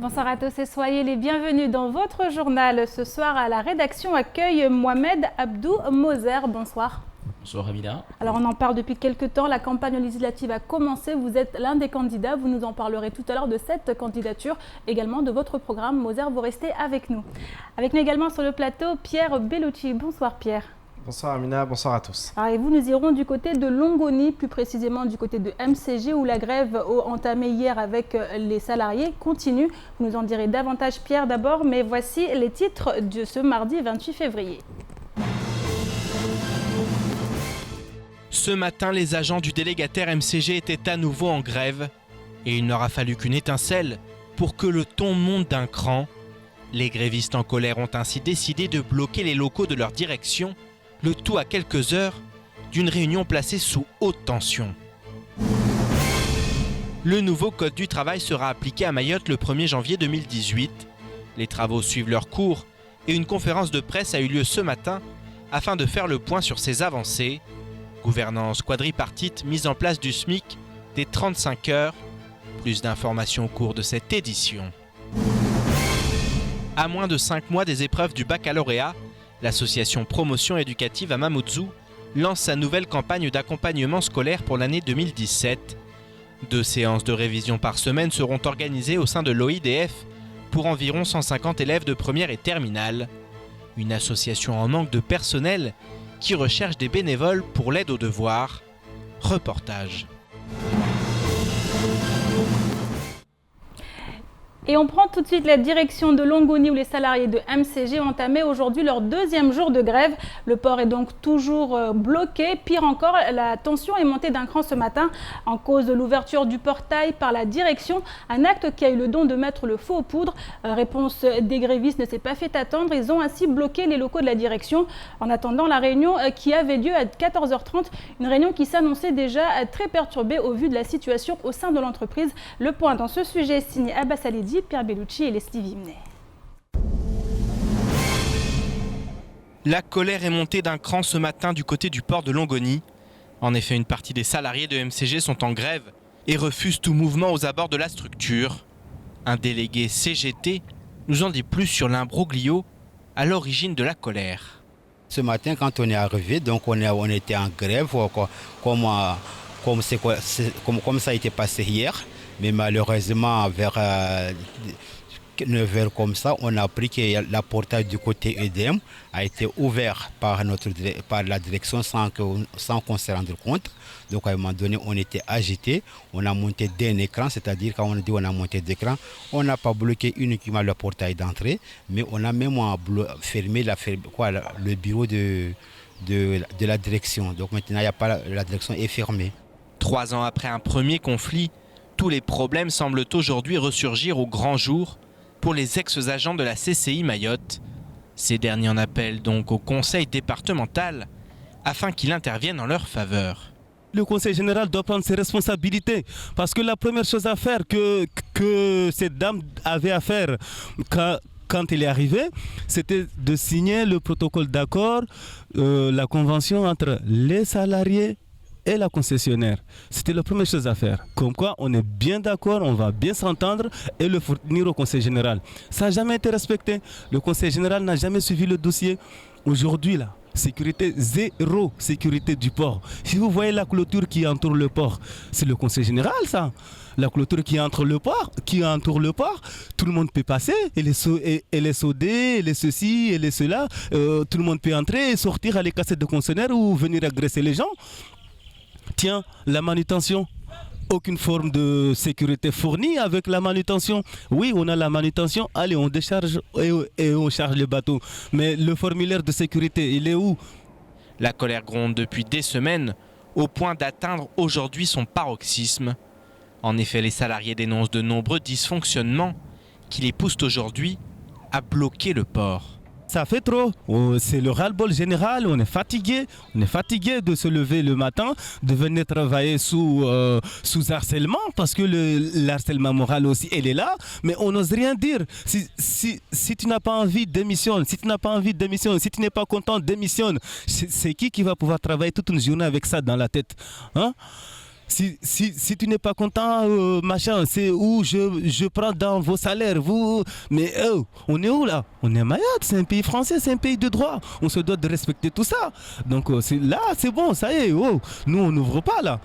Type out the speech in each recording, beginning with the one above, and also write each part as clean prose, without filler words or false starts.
Bonsoir à tous et soyez les bienvenus dans votre journal. Ce soir, à la rédaction accueille Mohamed Abdou Moser. Bonsoir. Bonsoir Amina. Alors on en parle depuis quelques temps, la campagne législative a commencé, vous êtes l'un des candidats, vous nous en parlerez tout à l'heure de cette candidature, également de votre programme. Moser, vous restez avec nous. Avec nous également sur le plateau, Pierre Bellucci. Bonsoir Pierre. Bonsoir Amina, bonsoir à tous. Alors, et vous, nous irons du côté de Longoni, plus précisément du côté de MCG, où la grève entamée hier avec les salariés continue. Vous nous en direz davantage Pierre d'abord, mais voici les titres de ce mardi 28 février. Ce matin, les agents du délégataire MCG étaient à nouveau en grève et il n'aura fallu qu'une étincelle pour que le ton monte d'un cran. Les grévistes en colère ont ainsi décidé de bloquer les locaux de leur direction, le tout à quelques heures d'une réunion placée sous haute tension. Le nouveau code du travail sera appliqué à Mayotte le 1er janvier 2018. Les travaux suivent leur cours et une conférence de presse a eu lieu ce matin afin de faire le point sur ces avancées. Gouvernance quadripartite, mise en place du SMIC, des 35 heures. Plus d'informations au cours de cette édition. À moins de 5 mois des épreuves du baccalauréat, l'association Promotion éducative à Mamoudzou lance sa nouvelle campagne d'accompagnement scolaire pour l'année 2017. 2 séances de révision par semaine seront organisées au sein de l'OIDF pour environ 150 élèves de première et terminale. Une association en manque de personnel qui recherche des bénévoles pour l'aide aux devoirs. Reportage. Et on prend tout de suite la direction de Longoni où les salariés de MCG ont entamé aujourd'hui leur 2e jour de grève. Le port est donc toujours bloqué. Pire encore, la tension est montée d'un cran ce matin en cause de l'ouverture du portail par la direction. Un acte qui a eu le don de mettre le feu aux poudres. Réponse des grévistes ne s'est pas fait attendre. Ils ont ainsi bloqué les locaux de la direction. En attendant la réunion qui avait lieu à 14h30, une réunion qui s'annonçait déjà très perturbée au vu de la situation au sein de l'entreprise. Le point dans ce sujet est signé Abbas Alidi, Pierre Bellucci et Leslie Vimnet. La colère est montée d'un cran ce matin du côté du port de Longoni. En effet, une partie des salariés de MCG sont en grève et refusent tout mouvement aux abords de la structure. Un délégué CGT nous en dit plus sur l'imbroglio à l'origine de la colère. Ce matin, quand on est arrivé, donc on était en grève, comme ça a été passé hier. Mais malheureusement, vers 9h comme ça, on a appris que la portail du côté EDM a été ouvert par la direction sans qu'on se rende compte. Donc à un moment donné, on était agité, on a monté d'un écran, c'est-à-dire quand on dit on a monté d'écran, on n'a pas bloqué uniquement le portail d'entrée, mais on a même fermé le bureau de la direction. Donc maintenant, la direction est fermée. 3 ans après un premier conflit, tous les problèmes semblent aujourd'hui ressurgir au grand jour pour les ex-agents de la CCI Mayotte. Ces derniers en appellent donc au conseil départemental afin qu'il intervienne en leur faveur. Le conseil général doit prendre ses responsabilités parce que la première chose à faire que cette dame avait à faire quand elle est arrivée, c'était de signer le protocole d'accord, la convention entre les salariés et la concessionnaire. C'était la première chose à faire. Comme quoi, on est bien d'accord, on va bien s'entendre et le fournir au Conseil général. Ça n'a jamais été respecté. Le Conseil général n'a jamais suivi le dossier. Aujourd'hui, là, sécurité, zéro sécurité du port. Si vous voyez la clôture qui entoure le port, c'est le Conseil général, ça. La clôture qui entoure le port, tout le monde peut passer. Elle est soudée, elle est ceci, elle est cela. Tout le monde peut entrer et sortir, aller casser des concessionnaires ou venir agresser les gens. Tiens, la manutention, aucune forme de sécurité fournie avec la manutention. Oui, on a la manutention, allez, on décharge et on charge le bateau. Mais le formulaire de sécurité, il est où? La colère gronde depuis des semaines, au point d'atteindre aujourd'hui son paroxysme. En effet, les salariés dénoncent de nombreux dysfonctionnements qui les poussent aujourd'hui à bloquer le port. Ça fait trop, c'est le ras-le-bol général, on est fatigué de se lever le matin, de venir travailler sous harcèlement, parce que le harcèlement moral aussi, elle est là, mais on n'ose rien dire. Si tu n'as pas envie, démissionne. Si tu n'as pas envie, démissionne. Si tu n'es pas content, démissionne. C'est qui va pouvoir travailler toute une journée avec ça dans la tête, hein? Si tu n'es pas content, machin, c'est où je prends dans vos salaires. Mais on est où là? On est à Mayotte, c'est un pays français, c'est un pays de droit. On se doit de respecter tout ça. Donc là, c'est bon, ça y est. Nous, on n'ouvre pas là.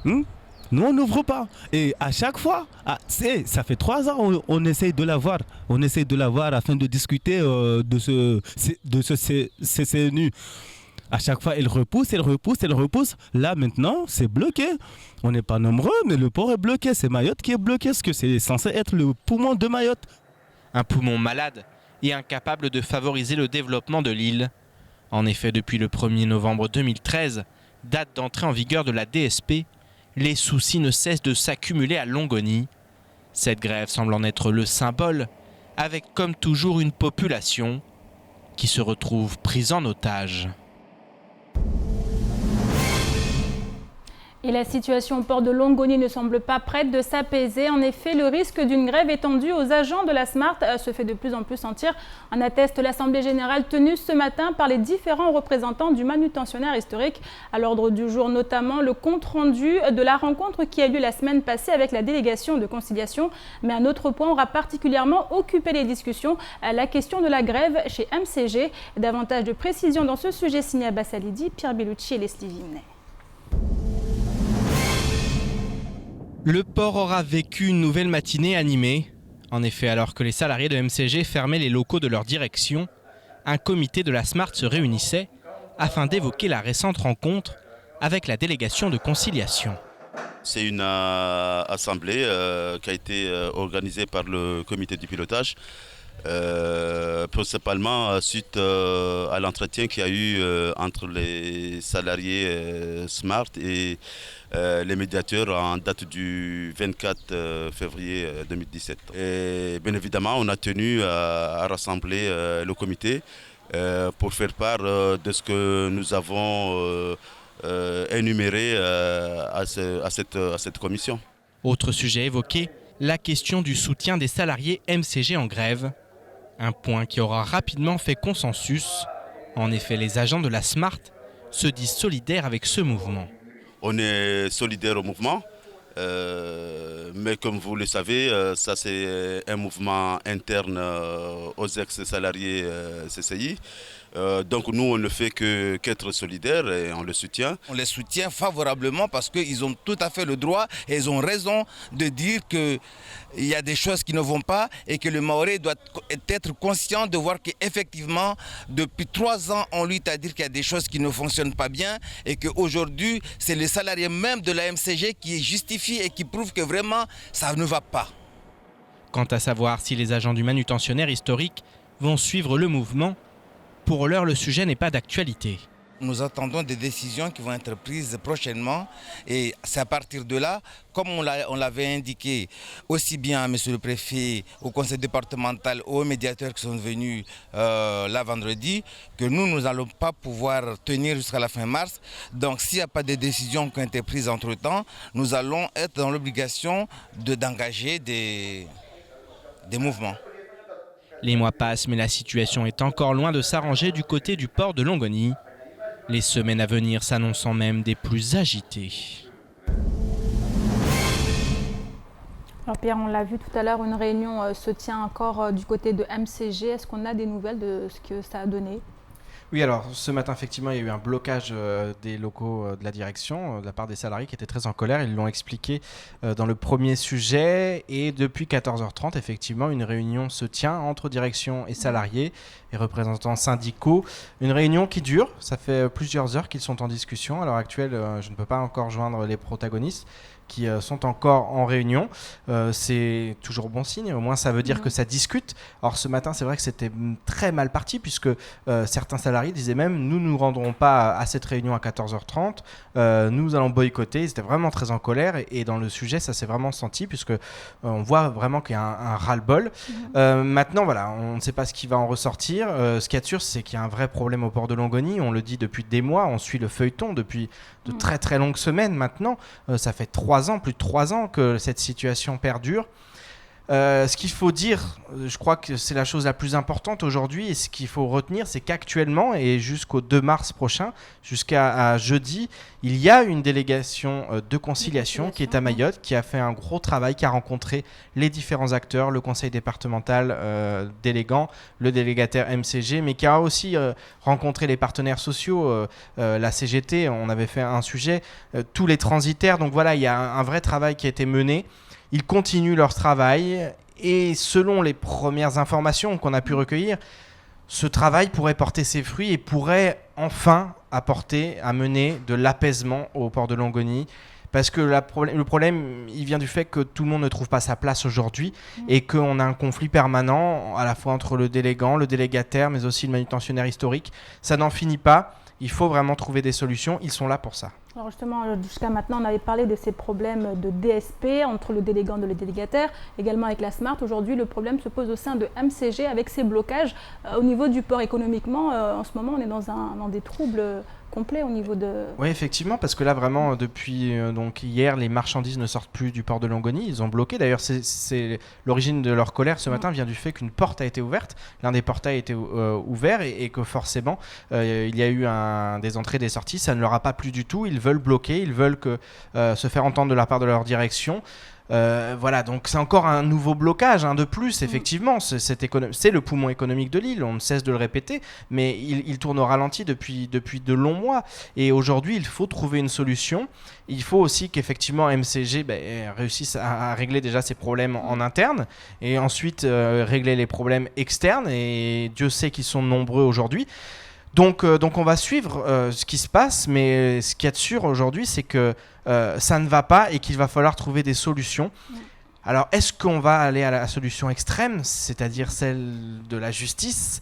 Nous, on n'ouvre pas. Et à chaque fois, ça fait 3 ans, on essaye de l'avoir. On essaye de l'avoir afin de discuter de ce CCNU. À chaque fois, elle repousse. Là, maintenant, c'est bloqué. On n'est pas nombreux, mais le port est bloqué. C'est Mayotte qui est bloqué, parce que c'est censé être le poumon de Mayotte. Un poumon malade et incapable de favoriser le développement de l'île. En effet, depuis le 1er novembre 2013, date d'entrée en vigueur de la DSP, les soucis ne cessent de s'accumuler à Longoni. Cette grève semble en être le symbole, avec comme toujours une population qui se retrouve prise en otage. Et la situation au port de Longoni ne semble pas prête de s'apaiser. En effet, le risque d'une grève étendue aux agents de la SMART se fait de plus en plus sentir. En atteste l'Assemblée générale tenue ce matin par les différents représentants du manutentionnaire historique. À l'ordre du jour notamment le compte-rendu de la rencontre qui a lieu la semaine passée avec la délégation de conciliation. Mais un autre point aura particulièrement occupé les discussions, la question de la grève chez MCG. Davantage de précisions dans ce sujet signé à Bassalidi, Pierre Bellucci et Leslie Vinet. Le port aura vécu une nouvelle matinée animée. En effet, alors que les salariés de MCG fermaient les locaux de leur direction, un comité de la SMART se réunissait afin d'évoquer la récente rencontre avec la délégation de conciliation. C'est une assemblée qui a été organisée par le comité du pilotage, principalement suite à l'entretien qu'il y a eu entre les salariés SMART et les médiateurs en date du 24 février 2017. Et bien évidemment, on a tenu à rassembler le comité pour faire part de ce que nous avons énuméré à cette commission. Autre sujet évoqué, la question du soutien des salariés MCG en grève. Un point qui aura rapidement fait consensus. En effet, les agents de la SMART se disent solidaires avec ce mouvement. On est solidaire au mouvement, mais comme vous le savez, ça c'est un mouvement interne aux ex-salariés CCI. Donc nous, on ne fait qu'être solidaires et on le soutient. On les soutient favorablement parce qu'ils ont tout à fait le droit et ils ont raison de dire qu'il y a des choses qui ne vont pas et que le Mahorais doit être conscient de voir qu'effectivement, depuis 3 ans, on lutte à dire qu'il y a des choses qui ne fonctionnent pas bien et qu'aujourd'hui, c'est les salariés même de la MCG qui justifient et qui prouvent que vraiment, ça ne va pas. Quant à savoir si les agents du manutentionnaire historique vont suivre le mouvement, pour l'heure, le sujet n'est pas d'actualité. Nous attendons des décisions qui vont être prises prochainement et c'est à partir de là, comme on l'avait indiqué aussi bien à monsieur le préfet, au conseil départemental, aux médiateurs qui sont venus là vendredi, que nous n'allons pas pouvoir tenir jusqu'à la fin mars. Donc s'il n'y a pas de décisions qui ont été prises entre-temps, nous allons être dans l'obligation d'engager des mouvements. Les mois passent, mais la situation est encore loin de s'arranger du côté du port de Longoni. Les semaines à venir s'annonçant même des plus agitées. Alors Pierre, on l'a vu tout à l'heure, une réunion se tient encore du côté de MCG. Est-ce qu'on a des nouvelles de ce que ça a donné ? Oui, alors ce matin, effectivement, il y a eu un blocage des locaux de la direction de la part des salariés qui étaient très en colère. Ils l'ont expliqué dans le premier sujet. Et depuis 14h30, effectivement, une réunion se tient entre direction et salariés et représentants syndicaux. Une réunion qui dure. Ça fait plusieurs heures qu'ils sont en discussion. À l'heure actuelle, je ne peux pas encore joindre les protagonistes qui sont encore en réunion. C'est toujours bon signe, au moins ça veut dire que ça discute. Alors ce matin, c'est vrai que c'était très mal parti puisque certains salariés disaient même nous ne nous rendrons pas à cette réunion à 14h30, nous allons boycotter. Ils étaient vraiment très en colère et dans le sujet, ça s'est vraiment senti puisque on voit vraiment qu'il y a un ras-le-bol. Maintenant, voilà, on ne sait pas ce qui va en ressortir. Ce qu'il y a de sûr, c'est qu'il y a un vrai problème au port de Longoni. On le dit depuis des mois, on suit le feuilleton depuis de très très longues semaines maintenant. Ça fait plus de 3 ans que cette situation perdure. Ce qu'il faut dire, je crois que c'est la chose la plus importante aujourd'hui, et ce qu'il faut retenir, c'est qu'actuellement et jusqu'au 2 mars prochain, jusqu'à jeudi, il y a une délégation de conciliation qui est à Mayotte, qui a fait un gros travail, qui a rencontré les différents acteurs, le conseil départemental délégant, le délégataire MCG, mais qui a aussi rencontré les partenaires sociaux, la CGT, on avait fait un sujet, tous les transitaires. Donc voilà, il y a un vrai travail qui a été mené. Ils continuent leur travail et selon les premières informations qu'on a pu recueillir, ce travail pourrait porter ses fruits et pourrait enfin amener de l'apaisement au port de Longoni. Parce que le problème, il vient du fait que tout le monde ne trouve pas sa place aujourd'hui et qu'on a un conflit permanent à la fois entre le délégant, le délégataire, mais aussi le manutentionnaire historique. Ça n'en finit pas. Il faut vraiment trouver des solutions. Ils sont là pour ça. Alors justement, jusqu'à maintenant, on avait parlé de ces problèmes de DSP entre le délégant et le délégataire, également avec la SMART. Aujourd'hui, le problème se pose au sein de MCG avec ces blocages. Au niveau du port économiquement, en ce moment, on est dans des troubles complets au niveau de... Oui, effectivement, parce que là, vraiment, depuis donc hier, les marchandises ne sortent plus du port de Longoni. Ils ont bloqué. D'ailleurs, c'est l'origine de leur colère ce matin vient du fait qu'une porte a été ouverte. L'un des portails a été ouvert et que forcément, il y a eu des entrées et des sorties. Ça ne leur a pas plu du tout. Ils veulent bloquer, ils veulent se faire entendre de la part de leur direction. Voilà, donc c'est encore un nouveau blocage de plus, effectivement. C'est le poumon économique de l'île, on ne cesse de le répéter, mais il tourne au ralenti depuis de longs mois. Et aujourd'hui, il faut trouver une solution. Il faut aussi qu'effectivement MCG réussisse à régler déjà ses problèmes en interne et ensuite régler les problèmes externes. Et Dieu sait qu'ils sont nombreux aujourd'hui. Donc on va suivre ce qui se passe, mais ce qu'il y a de sûr aujourd'hui, c'est que ça ne va pas et qu'il va falloir trouver des solutions. Alors, est-ce qu'on va aller à la solution extrême, c'est-à-dire celle de la justice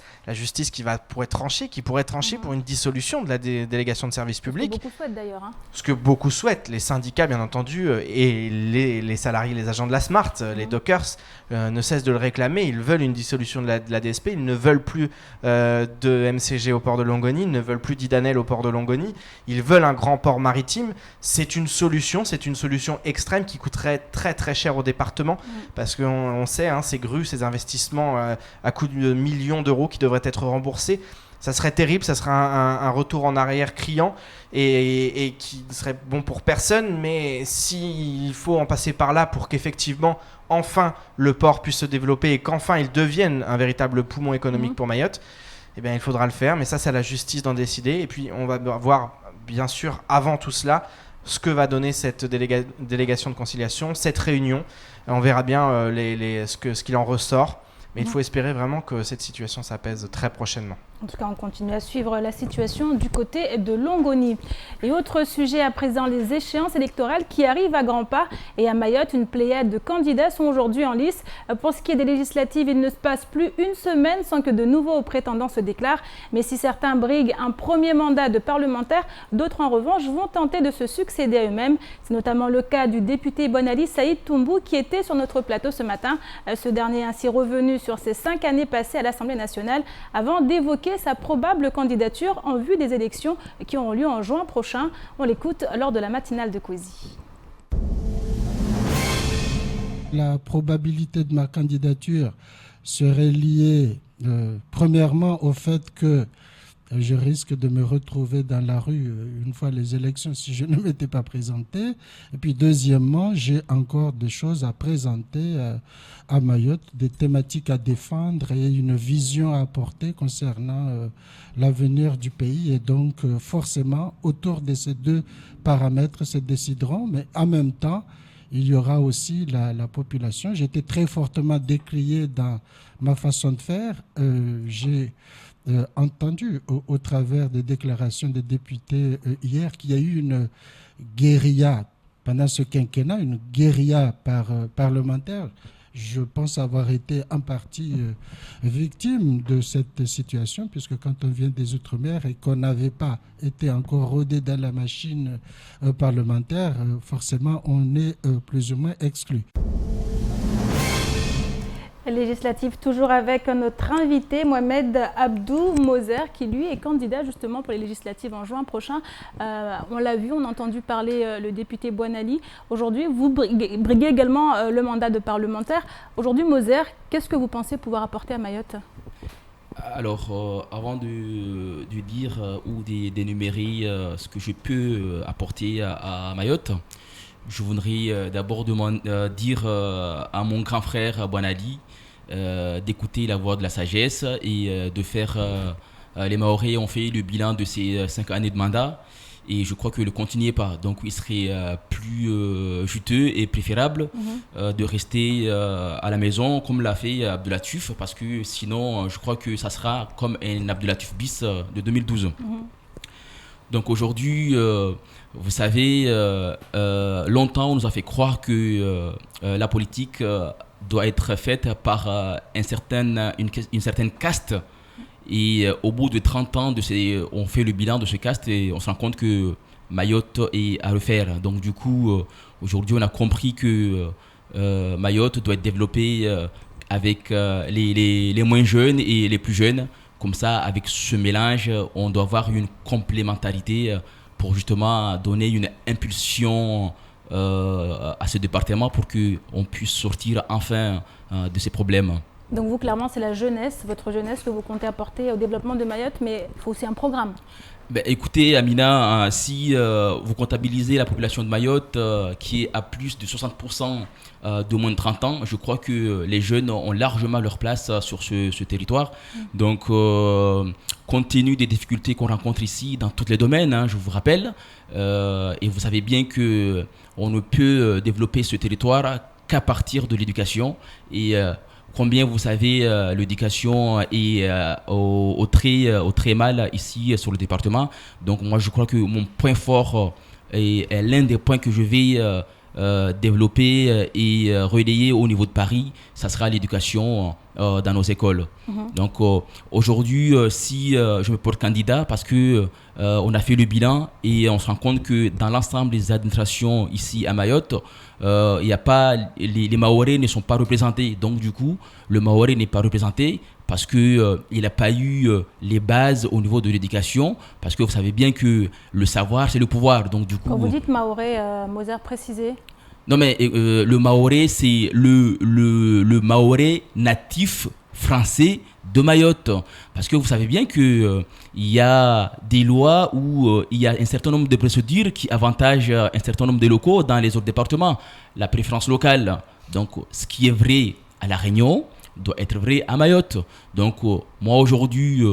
qui pourrait trancher pour une dissolution de la délégation de service public. Ce que beaucoup souhaitent d'ailleurs. Ce que beaucoup souhaitent, les syndicats bien entendu, et les salariés, les agents de la SMART, les dockers, ne cessent de le réclamer. Ils veulent une dissolution de la DSP, ils ne veulent plus de MCG au port de Longoni, ils ne veulent plus d'Idanel au port de Longoni, ils veulent un grand port maritime. C'est une solution extrême qui coûterait très très cher au département. Parce qu'on sait, ces grues, ces investissements à coût de millions d'euros qui devraient être remboursés, ça serait terrible, ça serait un retour en arrière criant et qui ne serait bon pour personne. Mais s'il faut en passer par là pour qu'effectivement, enfin, le port puisse se développer et qu'enfin il devienne un véritable poumon économique pour Mayotte, eh bien, il faudra le faire. Mais ça, c'est à la justice d'en décider. Et puis, on va voir, bien sûr, avant tout cela, ce que va donner cette délégation de conciliation, cette réunion. On verra bien ce qu'il en ressort. Mais il faut espérer vraiment que cette situation s'apaise très prochainement. En tout cas, on continue à suivre la situation du côté de Longoni. Et autre sujet à présent, les échéances électorales qui arrivent à grands pas. Et à Mayotte, une pléiade de candidats sont aujourd'hui en lice. Pour ce qui est des législatives, il ne se passe plus une semaine sans que de nouveaux prétendants se déclarent. Mais si certains briguent un premier mandat de parlementaire, d'autres en revanche vont tenter de se succéder à eux-mêmes. C'est notamment le cas du député Bonali Saïd Toumbou qui était sur notre plateau ce matin. Ce dernier est ainsi revenu sur ses 5 années passées à l'Assemblée nationale avant d'évoquer sa probable candidature en vue des élections qui auront lieu en juin prochain. On l'écoute lors de la matinale de Kwesi. La probabilité de ma candidature serait liée premièrement au fait que je risque de me retrouver dans la rue une fois les élections si je ne m'étais pas présenté. Et puis deuxièmement, j'ai encore des choses à présenter à Mayotte, des thématiques à défendre et une vision à apporter concernant l'avenir du pays. Et donc forcément, autour de ces deux paramètres se décideront, mais en même temps, il y aura aussi la population. J'ai été très fortement décrié dans ma façon de faire. J'ai entendu au travers des déclarations des députés hier qu'il y a eu une guérilla pendant ce quinquennat, une guérilla parlementaire. Je pense avoir été en partie victime de cette situation, puisque quand on vient des Outre-mer et qu'on n'avait pas été encore rodé dans la machine parlementaire, forcément on est plus ou moins exclu. Législative, toujours avec notre invité Mohamed Abdou Moser, qui lui est candidat justement pour les législatives en juin prochain. On l'a vu, on a entendu parler le député Bouanali. Aujourd'hui, vous briguez également le mandat de parlementaire. Aujourd'hui, Moser, qu'est-ce que vous pensez pouvoir apporter à Mayotte ? Alors, avant de dire ou d'énumérer ce que je peux apporter à Mayotte, je voudrais d'abord dire à mon grand frère Bouanali d'écouter la voix de la sagesse et de faire... les Mahorais ont fait le bilan de ces 5 années de mandat et je crois que ne le continuez pas. Donc il serait plus juteux et préférable de rester à la maison comme l'a fait Abdoulatif, parce que sinon je crois que ça sera comme un Abdoulatif bis de 2012. Donc aujourd'hui, vous savez, longtemps on nous a fait croire que la politique doit être faite par une certaine caste. Et au bout de 30 ans, on fait le bilan de ce caste et on se rend compte que Mayotte est à refaire. Donc du coup, aujourd'hui, on a compris que Mayotte doit être développée avec les moins jeunes et les plus jeunes. Comme ça, avec ce mélange, on doit avoir une complémentarité pour justement donner une impulsion à ce département pour qu'on puisse sortir enfin de ces problèmes. Donc vous, clairement, c'est la jeunesse, votre jeunesse que vous comptez apporter au développement de Mayotte, mais il faut aussi un programme. Écoutez, Amina, si vous comptabilisez la population de Mayotte qui est à plus de 60% de moins de 30 ans, je crois que les jeunes ont largement leur place sur ce territoire. Donc, compte tenu des difficultés qu'on rencontre ici dans tous les domaines, je vous rappelle, et vous savez bien qu'on ne peut développer ce territoire qu'à partir de l'éducation. Et combien vous savez, l'éducation est au très mal ici sur le département. Donc moi je crois que mon point fort est l'un des points que je vais développer et relayer au niveau de Paris, ça sera l'éducation dans nos écoles. Donc aujourd'hui, si je me porte candidat, parce que on a fait le bilan et on se rend compte que dans l'ensemble des administrations ici à Mayotte, il y a pas, les Mahorais ne sont pas représentés. Donc du coup, le Mahorais n'est pas représenté parce que il n'a pas eu les bases au niveau de l'éducation, parce que vous savez bien que le savoir c'est le pouvoir. Donc du coup, quand vous dites Mahorais, Moser, précisez. Non mais le Mahorais, c'est le Mahorais natif français de Mayotte, parce que vous savez bien que il y a des lois où il y a un certain nombre de procédures qui avantagent un certain nombre de locaux dans les autres départements, la préférence locale. Donc ce qui est vrai à La Réunion doit être vrai à Mayotte. Donc moi aujourd'hui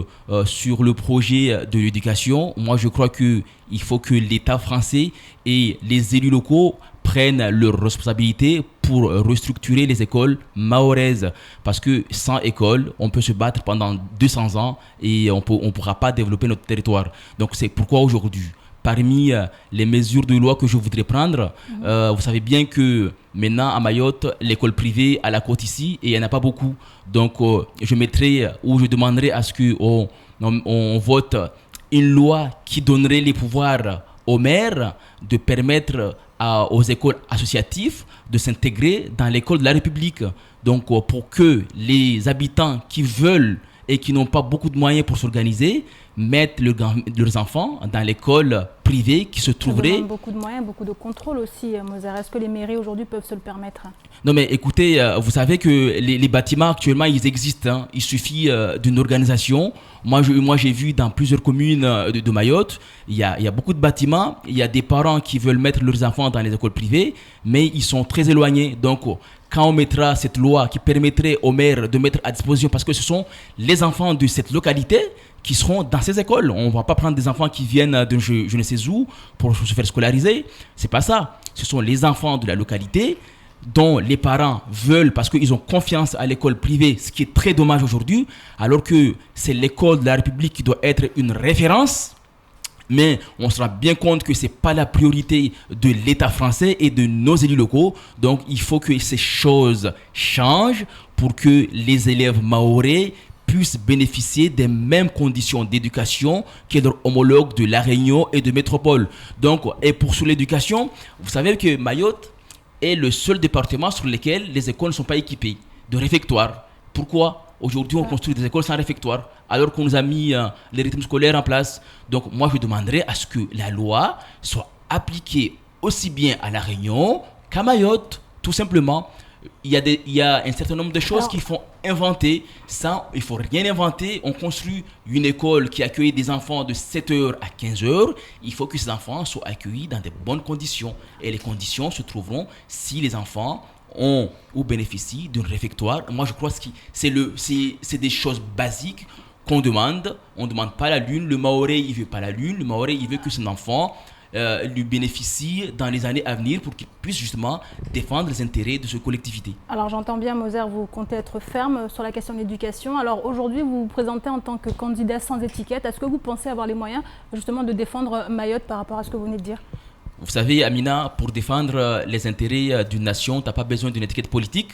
sur le projet de l'éducation, moi je crois que il faut que l'État français et les élus locaux prennent leurs responsabilités pour restructurer les écoles mahoraises, parce que sans école, on peut se battre pendant 200 ans et on pourra pas développer notre territoire. Donc c'est pourquoi aujourd'hui, parmi les mesures de loi que je voudrais prendre, vous savez bien que maintenant à Mayotte, l'école privée à la côte ici, et il n'y en a pas beaucoup. Donc je mettrai ou je demanderai à ce qu'on vote une loi qui donnerait les pouvoirs aux maires de permettre aux écoles associatives de s'intégrer dans l'école de la République. Donc pour que les habitants qui veulent et qui n'ont pas beaucoup de moyens pour s'organiser mettent leurs enfants dans l'école privée qui se trouverait... Ça demande beaucoup de moyens, beaucoup de contrôle aussi, Moser. Est-ce que les mairies aujourd'hui peuvent se le permettre? Non mais écoutez, vous savez que les bâtiments actuellement, ils existent. Il suffit d'une organisation. Moi j'ai vu dans plusieurs communes de Mayotte, il y a beaucoup de bâtiments. Il y a des parents qui veulent mettre leurs enfants dans les écoles privées, mais ils sont très éloignés. Donc quand on mettra cette loi qui permettrait aux maires de mettre à disposition, parce que ce sont les enfants de cette localité qui seront dans ces écoles. On ne va pas prendre des enfants qui viennent de je ne sais où pour se faire scolariser. C'est pas ça. Ce sont les enfants de la localité dont les parents veulent, parce qu'ils ont confiance à l'école privée, ce qui est très dommage aujourd'hui, alors que c'est l'école de la République qui doit être une référence. Mais on se rend bien compte que ce n'est pas la priorité de l'État français et de nos élus locaux. Donc il faut que ces choses changent pour que les élèves mahorais puissent bénéficier des mêmes conditions d'éducation que leurs homologues de La Réunion et de Métropole. Donc, et pour sur l'éducation, vous savez que Mayotte est le seul département sur lequel les écoles ne sont pas équipées de réfectoires. Pourquoi aujourd'hui on construit des écoles sans réfectoire alors qu'on nous a mis les rythmes scolaires en place? Donc moi je demanderais à ce que la loi soit appliquée aussi bien à La Réunion qu'à Mayotte, tout simplement. Il y a un certain nombre de choses qu'il faut inventer. Ça, il ne faut rien inventer. On construit une école qui accueille des enfants de 7h à 15h. Il faut que ces enfants soient accueillis dans de bonnes conditions. Et les conditions se trouveront si les enfants ont ou bénéficient d'un réfectoire. Moi, je crois que c'est des choses basiques qu'on demande. On ne demande pas la lune. Le Maoré, il ne veut pas la lune. Le Maoré, il veut que son enfant lui bénéficie dans les années à venir pour qu'il puisse justement défendre les intérêts de cette collectivité. Alors j'entends bien, Moser, vous comptez être ferme sur la question de l'éducation. Alors aujourd'hui, vous vous présentez en tant que candidat sans étiquette. Est-ce que vous pensez avoir les moyens justement de défendre Mayotte par rapport à ce que vous venez de dire? Vous savez, Amina, pour défendre les intérêts d'une nation, tu n'as pas besoin d'une étiquette politique.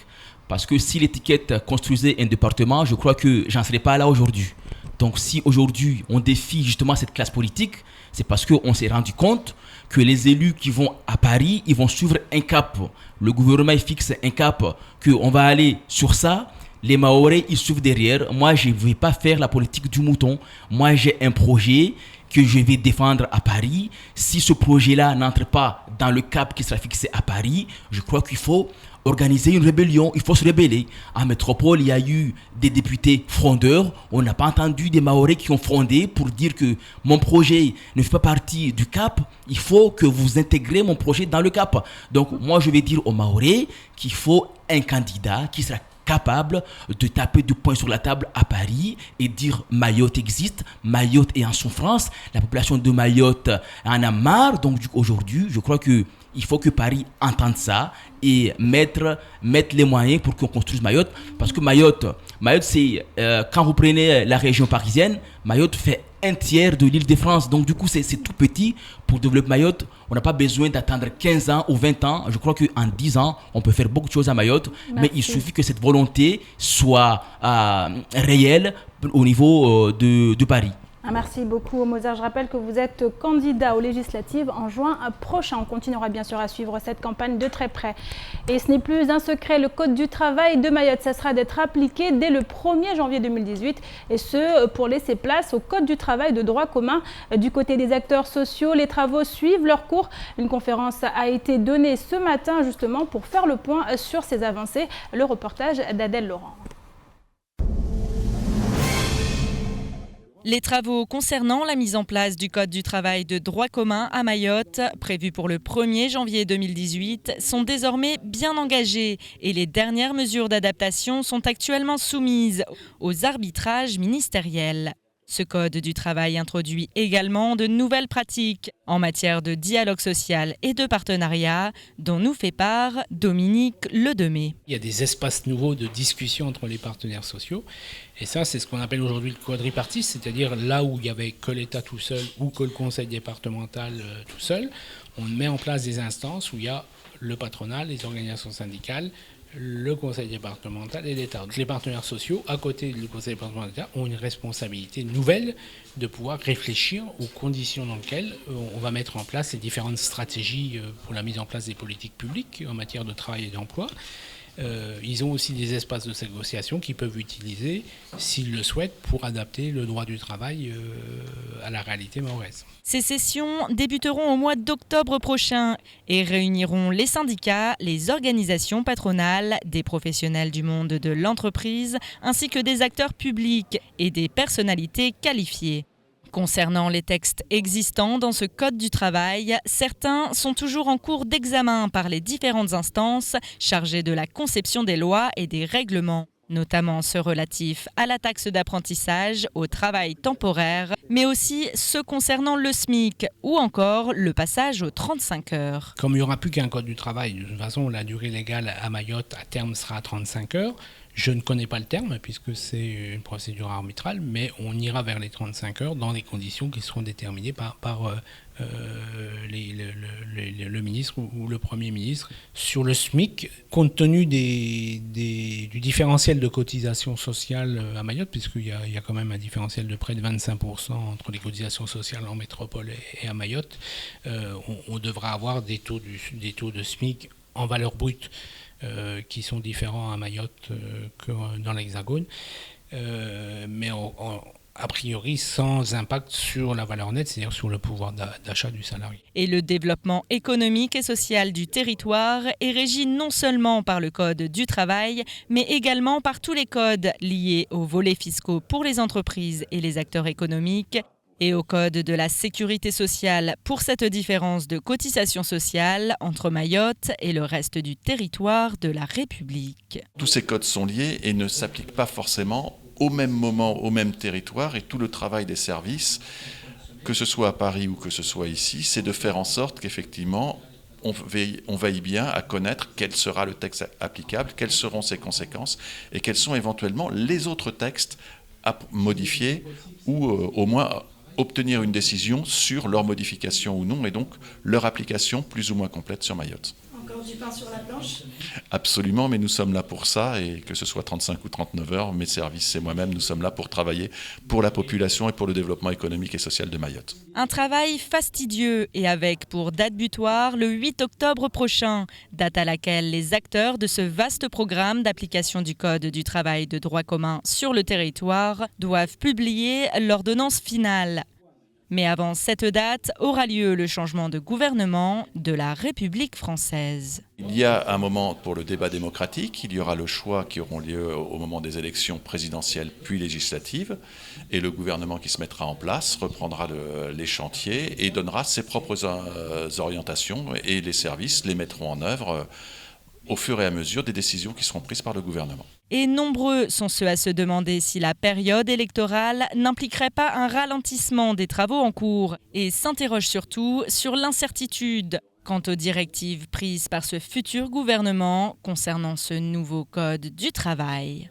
Parce que si l'étiquette construisait un département, je crois que j'en serais pas là aujourd'hui. Donc si aujourd'hui on défie justement cette classe politique, c'est parce qu'on s'est rendu compte que les élus qui vont à Paris, ils vont suivre un cap. Le gouvernement fixe un cap, qu'on va aller sur ça. Les Mahorais, ils suivent derrière. Moi, je ne vais pas faire la politique du mouton. Moi, j'ai un projet que je vais défendre à Paris. Si ce projet-là n'entre pas dans le cap qui sera fixé à Paris, je crois qu'il faut organiser une rébellion, il faut se rebeller. En métropole, il y a eu des députés frondeurs. On n'a pas entendu des Mahorais qui ont frondé pour dire que mon projet ne fait pas partie du cap. Il faut que vous intégrez mon projet dans le cap. Donc moi, je vais dire aux Mahorais qu'il faut un candidat qui sera capable de taper du poing sur la table à Paris et dire Mayotte existe, Mayotte est en souffrance, la population de Mayotte en a marre. Donc aujourd'hui, je crois que il faut que Paris entende ça et mettre les moyens pour qu'on construise Mayotte. Parce que Mayotte c'est, quand vous prenez la région parisienne, Mayotte fait un tiers de l'île de France. Donc du coup, c'est tout petit. Pour développer Mayotte, on n'a pas besoin d'attendre 15 ans ou 20 ans. Je crois qu'en 10 ans, on peut faire beaucoup de choses à Mayotte. Merci. Mais il suffit que cette volonté soit réelle au niveau de Paris. Merci beaucoup, Moser. Je rappelle que vous êtes candidat aux législatives en juin prochain. On continuera bien sûr à suivre cette campagne de très près. Et ce n'est plus un secret, le Code du travail de Mayotte cessera d'être appliqué dès le 1er janvier 2018. Et ce, pour laisser place au Code du travail de droit commun. Du côté des acteurs sociaux, les travaux suivent leur cours. Une conférence a été donnée ce matin justement pour faire le point sur ces avancées. Le reportage d'Adèle Laurent. Les travaux concernant la mise en place du Code du travail de droit commun à Mayotte, prévus pour le 1er janvier 2018, sont désormais bien engagés et les dernières mesures d'adaptation sont actuellement soumises aux arbitrages ministériels. Ce Code du travail introduit également de nouvelles pratiques en matière de dialogue social et de partenariat, dont nous fait part Dominique Ledemé. Il y a des espaces nouveaux de discussion entre les partenaires sociaux. Et ça, c'est ce qu'on appelle aujourd'hui le quadripartite, c'est-à-dire là où il n'y avait que l'État tout seul ou que le conseil départemental tout seul, on met en place des instances où il y a le patronat, les organisations syndicales, le conseil départemental et l'État. Donc les partenaires sociaux, à côté du conseil départemental et de l'État, ont une responsabilité nouvelle de pouvoir réfléchir aux conditions dans lesquelles on va mettre en place les différentes stratégies pour la mise en place des politiques publiques en matière de travail et d'emploi. Ils ont aussi des espaces de négociation qu'ils peuvent utiliser, s'ils le souhaitent, pour adapter le droit du travail à la réalité mahoraise. Ces sessions débuteront au mois d'octobre prochain et réuniront les syndicats, les organisations patronales, des professionnels du monde de l'entreprise, ainsi que des acteurs publics et des personnalités qualifiées. Concernant les textes existants dans ce Code du travail, certains sont toujours en cours d'examen par les différentes instances chargées de la conception des lois et des règlements, notamment ceux relatifs à la taxe d'apprentissage, au travail temporaire, mais aussi ceux concernant le SMIC ou encore le passage aux 35 heures. Comme il n'y aura plus qu'un Code du travail, de toute façon la durée légale à Mayotte à terme sera à 35 heures. Je ne connais pas le terme puisque c'est une procédure arbitrale, mais on ira vers les 35 heures dans des conditions qui seront déterminées par le ministre ou le Premier ministre. Sur le SMIC, compte tenu du différentiel de cotisation sociale à Mayotte, puisqu'il y a quand même un différentiel de près de 25% entre les cotisations sociales en métropole et à Mayotte, on devra avoir des taux de SMIC en valeur brute qui sont différents à Mayotte que dans l'Hexagone, mais a priori sans impact sur la valeur nette, c'est-à-dire sur le pouvoir d'achat du salarié. Et le développement économique et social du territoire est régi non seulement par le Code du travail, mais également par tous les codes liés aux volets fiscaux pour les entreprises et les acteurs économiques, et au Code de la sécurité sociale pour cette différence de cotisation sociale entre Mayotte et le reste du territoire de la République. Tous ces codes sont liés et ne s'appliquent pas forcément au même moment, au même territoire, et tout le travail des services, que ce soit à Paris ou que ce soit ici, c'est de faire en sorte qu'effectivement on veille bien à connaître quel sera le texte applicable, quelles seront ses conséquences et quels sont éventuellement les autres textes à modifier ou au moins obtenir une décision sur leur modification ou non, et donc leur application plus ou moins complète sur Mayotte. Encore du pain sur la planche ? Absolument, mais nous sommes là pour ça, et que ce soit 35 ou 39 heures, mes services et moi-même, nous sommes là pour travailler pour la population et pour le développement économique et social de Mayotte. Un travail fastidieux et avec pour date butoir le 8 octobre prochain, date à laquelle les acteurs de ce vaste programme d'application du Code du travail de droit commun sur le territoire doivent publier l'ordonnance finale. Mais avant cette date aura lieu le changement de gouvernement de la République française. Il y a un moment pour le débat démocratique, il y aura le choix qui auront lieu au moment des élections présidentielles puis législatives, et le gouvernement qui se mettra en place reprendra les chantiers et donnera ses propres orientations, et les services les mettront en œuvre au fur et à mesure des décisions qui seront prises par le gouvernement. Et nombreux sont ceux à se demander si la période électorale n'impliquerait pas un ralentissement des travaux en cours, et s'interrogent surtout sur l'incertitude quant aux directives prises par ce futur gouvernement concernant ce nouveau Code du travail.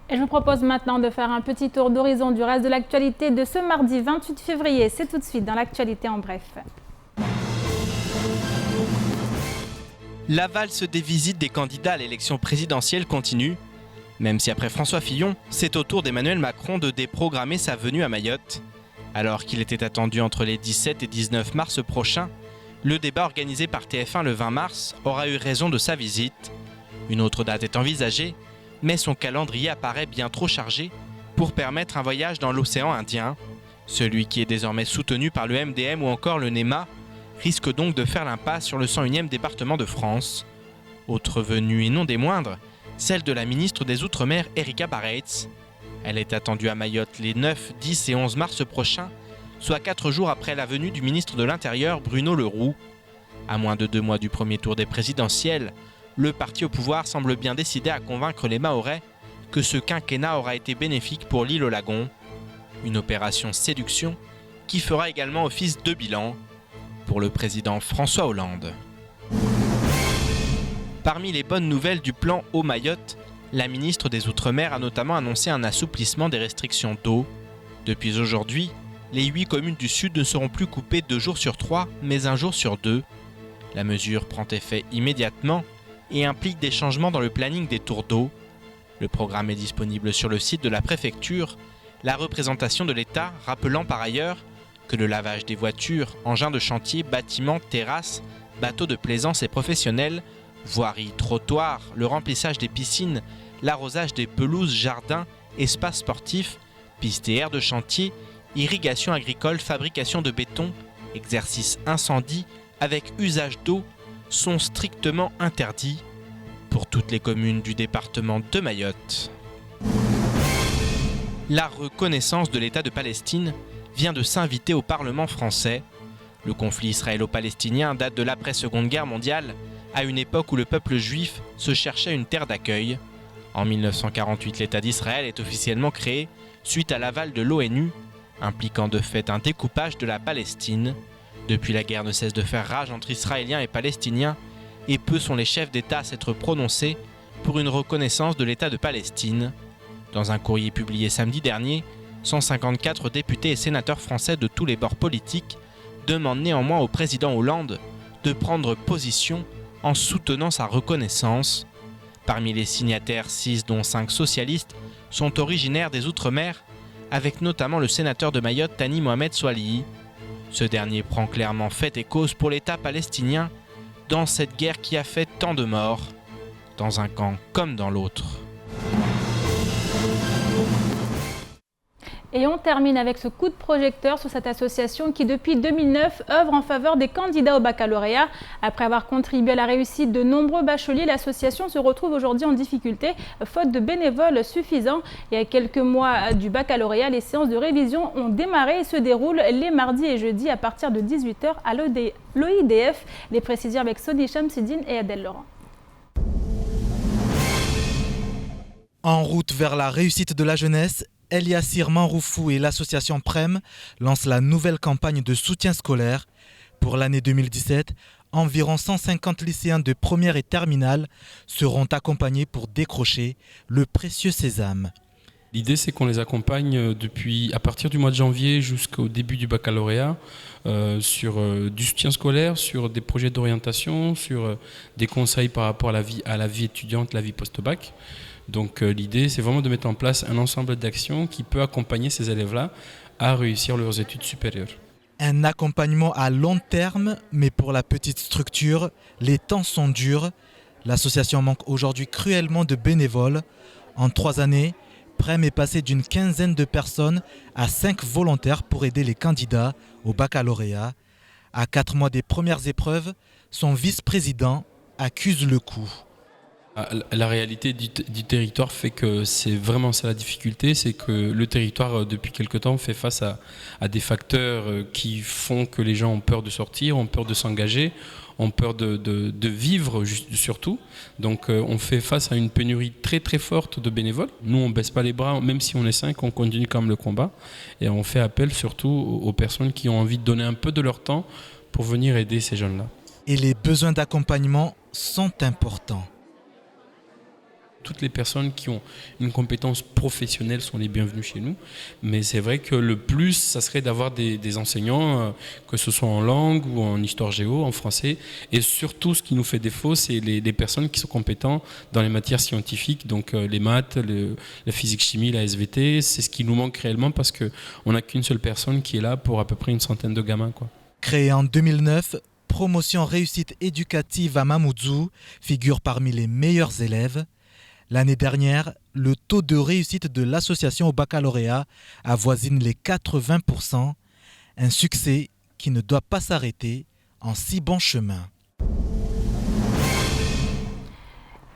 Et je vous propose maintenant de faire un petit tour d'horizon du reste de l'actualité de ce mardi 28 février. C'est tout de suite dans l'actualité en bref. La valse des visites des candidats à l'élection présidentielle continue, même si après François Fillon, c'est au tour d'Emmanuel Macron de déprogrammer sa venue à Mayotte. Alors qu'il était attendu entre les 17 et 19 mars prochains, le débat organisé par TF1 le 20 mars aura eu raison de sa visite. Une autre date est envisagée, mais son calendrier apparaît bien trop chargé pour permettre un voyage dans l'océan Indien. Celui qui est désormais soutenu par le MDM ou encore le NEMA risque donc de faire l'impasse sur le 101e département de France. Autre venue et non des moindres, celle de la ministre des Outre-mer Erika Bareitz. Elle est attendue à Mayotte les 9, 10 et 11 mars prochains, soit 4 jours après la venue du ministre de l'Intérieur Bruno Le Roux. À moins de 2 mois du premier tour des présidentielles, le parti au pouvoir semble bien décidé à convaincre les Mahorais que ce quinquennat aura été bénéfique pour l'île aux Lagons. Une opération séduction qui fera également office de bilan pour le président François Hollande. Parmi les bonnes nouvelles du plan Eau Mayotte, la ministre des Outre-mer a notamment annoncé un assouplissement des restrictions d'eau. Depuis aujourd'hui, les 8 communes du Sud ne seront plus coupées 2 jours sur 3, mais 1 jour sur 2. La mesure prend effet immédiatement et implique des changements dans le planning des tours d'eau. Le programme est disponible sur le site de la préfecture, la représentation de l'État rappelant par ailleurs que le lavage des voitures, engins de chantier, bâtiments, terrasses, bateaux de plaisance et professionnels, voiries, trottoirs, le remplissage des piscines, l'arrosage des pelouses, jardins, espaces sportifs, pistes et aires de chantier, irrigation agricole, fabrication de béton, exercice incendie avec usage d'eau sont strictement interdits pour toutes les communes du département de Mayotte. La reconnaissance de l'État de Palestine vient de s'inviter au Parlement français. Le conflit israélo-palestinien date de l'après-Seconde Guerre mondiale, à une époque où le peuple juif se cherchait une terre d'accueil. En 1948, l'État d'Israël est officiellement créé suite à l'aval de l'ONU, impliquant de fait un découpage de la Palestine. Depuis, la guerre ne cesse de faire rage entre Israéliens et Palestiniens, et peu sont les chefs d'État à s'être prononcés pour une reconnaissance de l'État de Palestine. Dans un courrier publié samedi dernier, 154 députés et sénateurs français de tous les bords politiques demandent néanmoins au président Hollande de prendre position en soutenant sa reconnaissance. Parmi les signataires, 6 dont 5 socialistes sont originaires des Outre-mer, avec notamment le sénateur de Mayotte Thani Mohamed Soilihi. Ce dernier prend clairement fait et cause pour l'État palestinien, dans cette guerre qui a fait tant de morts, dans un camp comme dans l'autre. Et on termine avec ce coup de projecteur sur cette association qui, depuis 2009, œuvre en faveur des candidats au baccalauréat. Après avoir contribué à la réussite de nombreux bacheliers, l'association se retrouve aujourd'hui en difficulté, faute de bénévoles suffisants. Et à quelques mois du baccalauréat, les séances de révision ont démarré et se déroulent les mardis et jeudis à partir de 18 h à l'OIDF. Les précisions avec Sony Chamsidine et Adèle Laurent. En route vers la réussite de la jeunesse, Eliassir Manroufou et l'association PREM lancent la nouvelle campagne de soutien scolaire. Pour l'année 2017, environ 150 lycéens de première et terminale seront accompagnés pour décrocher le précieux sésame. L'idée, c'est qu'on les accompagne à partir du mois de janvier jusqu'au début du baccalauréat sur du soutien scolaire, sur des projets d'orientation, sur des conseils par rapport à la vie étudiante, la vie post-bac. Donc l'idée, c'est vraiment de mettre en place un ensemble d'actions qui peut accompagner ces élèves-là à réussir leurs études supérieures. Un accompagnement à long terme, mais pour la petite structure, les temps sont durs. L'association manque aujourd'hui cruellement de bénévoles. En 3 années, PREM est passé d'une quinzaine de personnes à 5 volontaires pour aider les candidats au baccalauréat. À 4 mois des premières épreuves, son vice-président accuse le coup. La réalité du territoire fait que c'est vraiment ça la difficulté, c'est que le territoire depuis quelque temps fait face à des facteurs qui font que les gens ont peur de sortir, ont peur de s'engager, ont peur de vivre surtout. Donc on fait face à une pénurie très très forte de bénévoles. Nous on baisse pas les bras, même si on est 5, on continue quand même le combat et on fait appel surtout aux personnes qui ont envie de donner un peu de leur temps pour venir aider ces jeunes-là. Et les besoins d'accompagnement sont importants. Toutes les personnes qui ont une compétence professionnelle sont les bienvenues chez nous. Mais c'est vrai que le plus, ça serait d'avoir des enseignants, que ce soit en langue ou en histoire géo, en français. Et surtout, ce qui nous fait défaut, c'est les personnes qui sont compétentes dans les matières scientifiques, donc les maths, la physique-chimie, la SVT. C'est ce qui nous manque réellement parce qu'on n'a qu'une seule personne qui est là pour à peu près une centaine de gamins, quoi. Créée en 2009, Promotion Réussite Éducative à Mamoudzou figure parmi les meilleurs élèves. L'année dernière, le taux de réussite de l'association au baccalauréat avoisine les 80%, un succès qui ne doit pas s'arrêter en si bon chemin.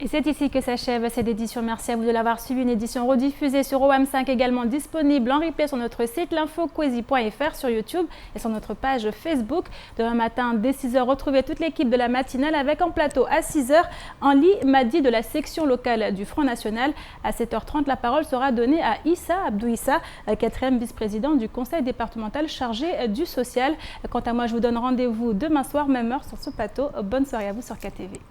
Et c'est ici que s'achève cette édition. Merci à vous de l'avoir suivi. Une édition rediffusée sur OAM5, également disponible en replay sur notre site l'infoquesi.fr, sur YouTube et sur notre page Facebook. Demain matin, dès 6 h, retrouvez toute l'équipe de la matinale avec en plateau à 6 h, Henli Madi de la section locale du Front National. À 7 h 30, la parole sera donnée à Issa Abdouissa, 4e vice-président du conseil départemental chargé du social. Quant à moi, je vous donne rendez-vous demain soir, même heure sur ce plateau. Bonne soirée à vous sur KTV.